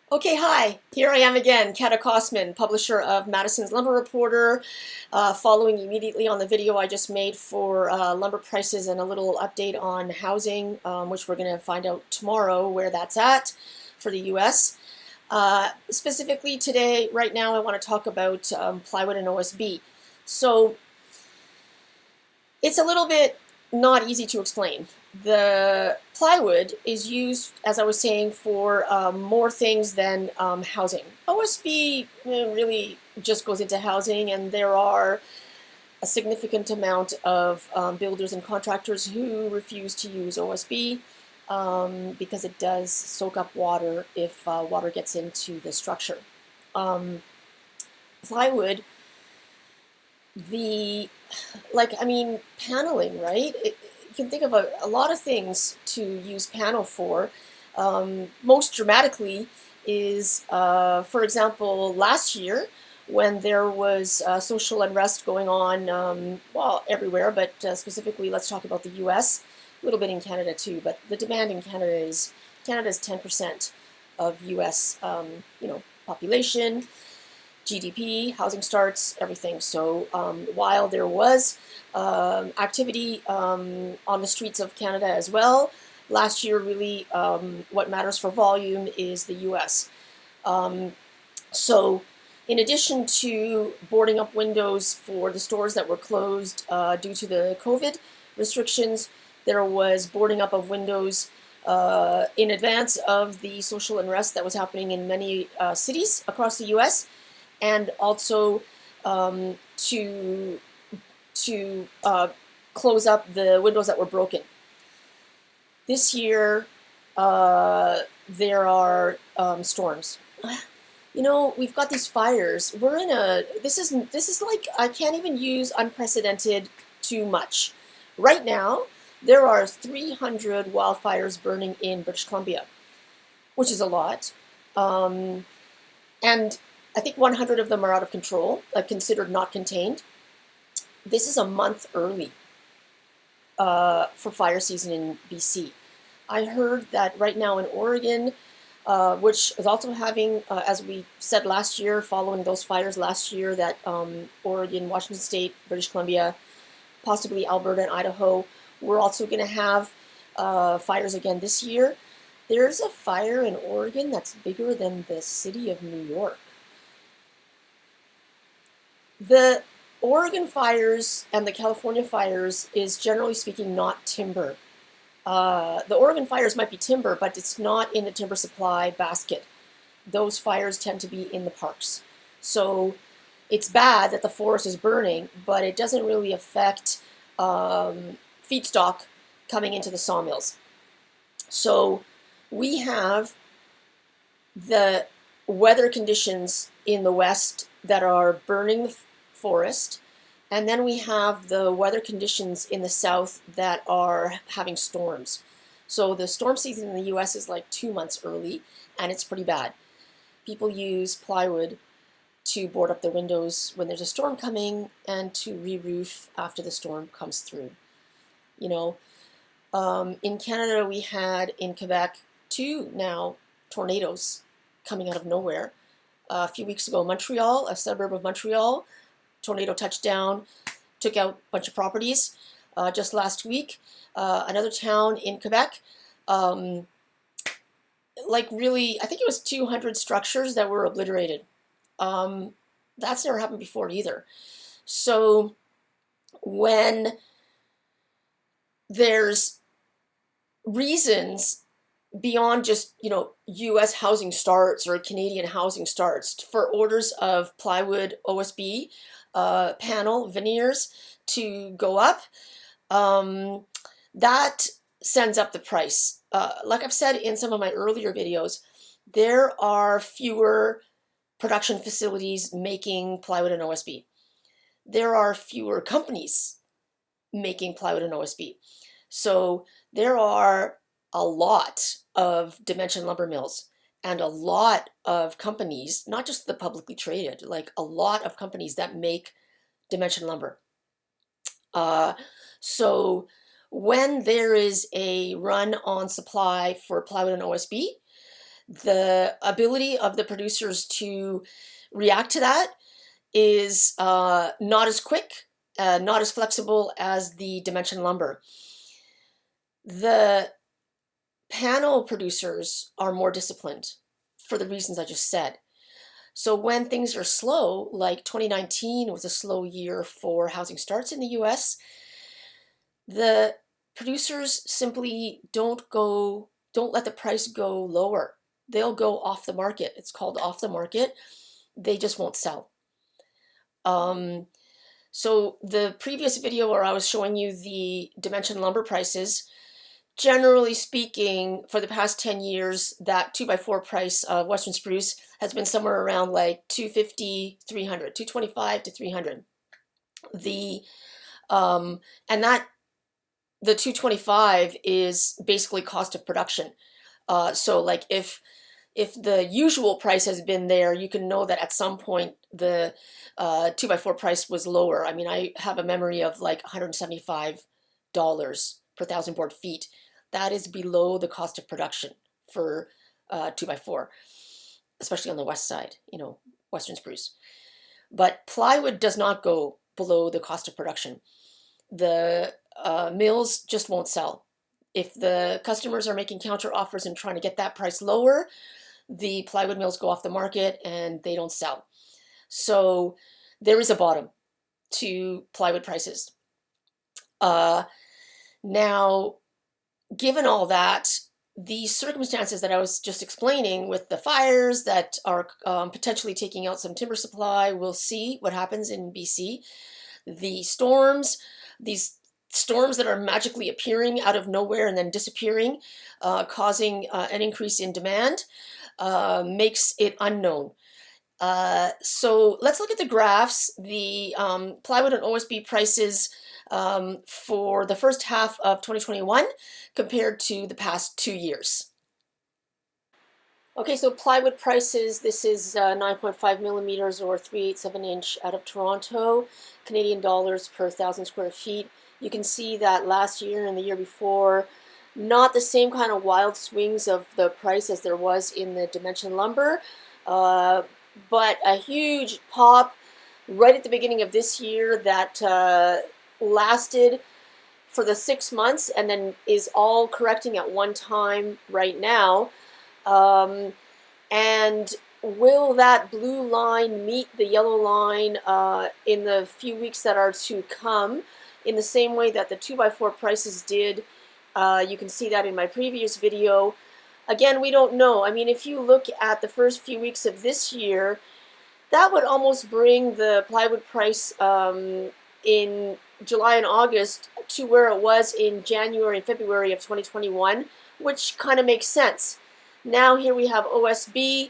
Okay, hi. Here I am again, Kata Kosman, publisher of Madison's Lumber Reporter, following immediately on the video I just made for lumber prices and a little update on housing, which we're going to find out tomorrow where that's at for the US. Specifically today, right now, I want to talk about plywood and OSB. So it's a little bit not easy to explain. The plywood is used, as I was saying, for more things than housing. OSB really just goes into housing, and there are a significant amount of builders and contractors who refuse to use OSB because it does soak up water if water gets into the structure. Plywood, paneling, right? You can think of a lot of things to use panel for. Most dramatically is, for example, last year when there was social unrest going on, well, everywhere, but specifically, let's talk about the US, a little bit in Canada too, but the demand in Canada's 10% of US, population. GDP, housing starts, everything. So while there was activity on the streets of Canada as well, last year really what matters for volume is the US. So in addition to boarding up windows for the stores that were closed due to the COVID restrictions, there was boarding up of windows in advance of the social unrest that was happening in many cities across the US, and also to close up the windows that were broken. This year, there are storms. We've got these fires. We're in a this is like, I can't even use unprecedented too much. Right now, there are 300 wildfires burning in British Columbia, which is a lot. And I think 100 of them are out of control, considered not contained. This is a month early for fire season in BC. I heard that right now in Oregon, which is also having, as we said last year, following those fires last year, that Oregon, Washington State, British Columbia, possibly Alberta and Idaho, we're also going to have fires again this year. There's a fire in Oregon that's bigger than the city of New York. The Oregon fires and the California fires is, generally speaking, not timber. The Oregon fires might be timber, but it's not in the timber supply basket. Those fires tend to be in the parks. So it's bad that the forest is burning, but it doesn't really affect feedstock coming into the sawmills. So we have the weather conditions in the west that are burning the forest, and then we have the weather conditions in the south that are having storms. So the storm season in the US is like 2 months early, and it's pretty bad. People use plywood to board up the windows when there's a storm coming and to re-roof after the storm comes through. In Canada, we had in Quebec 2 now tornadoes coming out of nowhere. A few weeks ago, Montreal, a suburb of Montreal, tornado touchdown, took out a bunch of properties. Just last week, another town in Quebec, really, I think it was 200 structures that were obliterated. That's never happened before either. So when there's reasons beyond just, US housing starts or Canadian housing starts for orders of plywood, OSB, panel, veneers to go up, that sends up the price. Like I've said in some of my earlier videos, there are fewer production facilities making plywood and OSB. There are fewer companies making plywood and OSB. So there are a lot of dimension lumber mills and a lot of companies, not just the publicly traded, like a lot of companies that make dimension lumber. So when there is a run on supply for plywood and OSB, The ability of the producers to react to that is not as quick, not as flexible as the dimension lumber. The panel producers are more disciplined for the reasons I just said. So when things are slow, like 2019 was a slow year for housing starts in the US, the producers simply don't let the price go lower. They'll go off the market. It's called off the market. They just won't sell. So the previous video where I was showing you the dimension lumber prices, generally speaking, for the past 10 years, that 2x4 price of Western spruce has been somewhere around like 250, 300, 225 to 300. And that the 225 is basically cost of production. So like if the usual price has been there, you can know that at some point the 2x4 price was lower. I mean, I have a memory of like $175 per thousand board feet. That is below the cost of production for 2x4, especially on the west side, you know, Western spruce. But plywood does not go below the cost of production. The mills just won't sell. If the customers are making counter offers and trying to get that price lower, the plywood mills go off the market and they don't sell. So there is a bottom to plywood prices. Now, given all that, the circumstances that I was just explaining with the fires that are potentially taking out some timber supply, we'll see what happens in BC. The storms, these storms that are magically appearing out of nowhere and then disappearing, causing an increase in demand, makes it unknown. So let's look at the graphs. The plywood and OSB prices for the first half of 2021 compared to the past 2 years. Okay, so plywood prices, this is 9.5 millimeters or 3/8 inch out of Toronto, Canadian dollars per 1,000 square feet. You can see that last year and the year before, not the same kind of wild swings of the price as there was in the dimension lumber, but a huge pop right at the beginning of this year that lasted for the 6 months and then is all correcting at one time right now. And will that blue line meet the yellow line in the few weeks that are to come in the same way that the 2x4 prices did? You can see that in my previous video. Again, we don't know. I mean, if you look at the first few weeks of this year, that would almost bring the plywood price in July and August to where it was in January and February of 2021, which kind of makes sense. Now here we have OSB,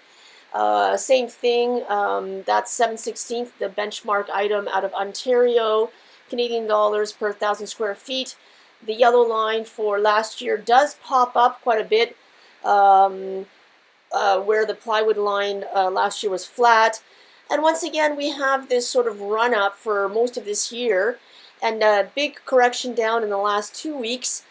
same thing, that's 7/16, the benchmark item out of Ontario, Canadian dollars per 1,000 square feet. The yellow line for last year does pop up quite a bit, where the plywood line last year was flat. And once again, we have this sort of run up for most of this year and a big correction down in the last 2 weeks.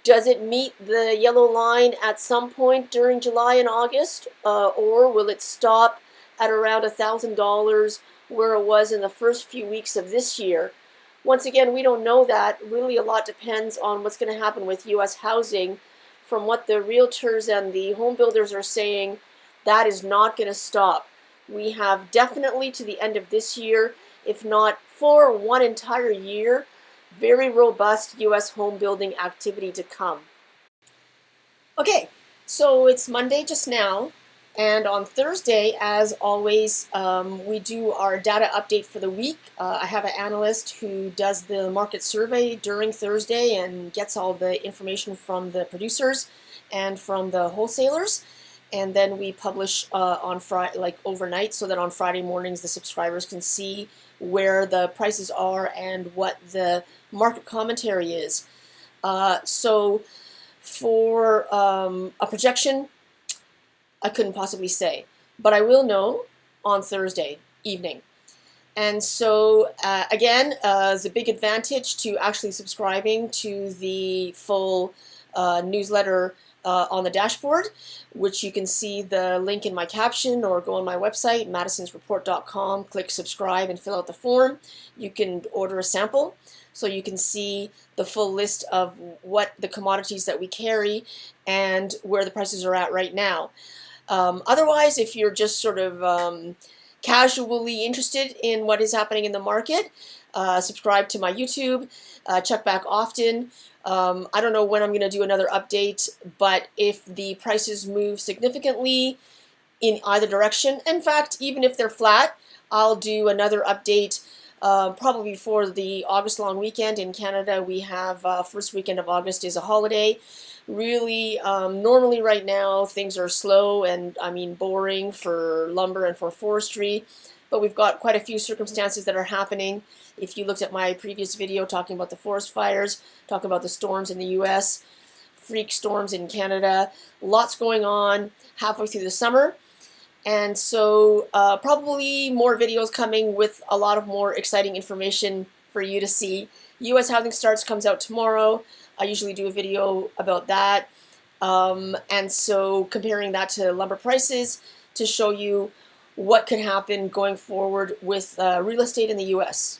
Does it meet the yellow line at some point during July and August, or will it stop at around $1,000 where it was in the first few weeks of this year? Once again, we don't know that. Really, a lot depends on what's going to happen with U.S. housing. From what the realtors and the home builders are saying, that is not going to stop. We have definitely to the end of this year, if not for one entire year, very robust U.S. home building activity to come. Okay, so it's Monday just now, and on Thursday, as always, we do our data update for the week. I have an analyst who does the market survey during Thursday and gets all the information from the producers and from the wholesalers. And then we publish on Friday, like overnight, so that on Friday mornings the subscribers can see where the prices are and what the market commentary is. So for a projection, I couldn't possibly say, but I will know on Thursday evening. And so again, it's a big advantage to actually subscribing to the full newsletter on the dashboard, which you can see the link in my caption, or go on my website, madisonsreport.com, click subscribe and fill out the form. You can order a sample so you can see the full list of what the commodities that we carry and where the prices are at right now. Otherwise, if you're just sort of casually interested in what is happening in the market, subscribe to my YouTube, check back often. I don't know when I'm going to do another update, but if the prices move significantly in either direction, in fact, even if they're flat, I'll do another update probably before the August long weekend. In Canada, we have first weekend of August is a holiday. Really, normally right now things are slow and boring for lumber and for forestry, but we've got quite a few circumstances that are happening. If you looked at my previous video talking about the forest fires, talking about the storms in the US, freak storms in Canada, lots going on halfway through the summer. And so probably more videos coming with a lot of more exciting information for you to see. US housing starts comes out tomorrow. I usually do a video about that. And so comparing that to lumber prices to show you what could happen going forward with real estate in the US.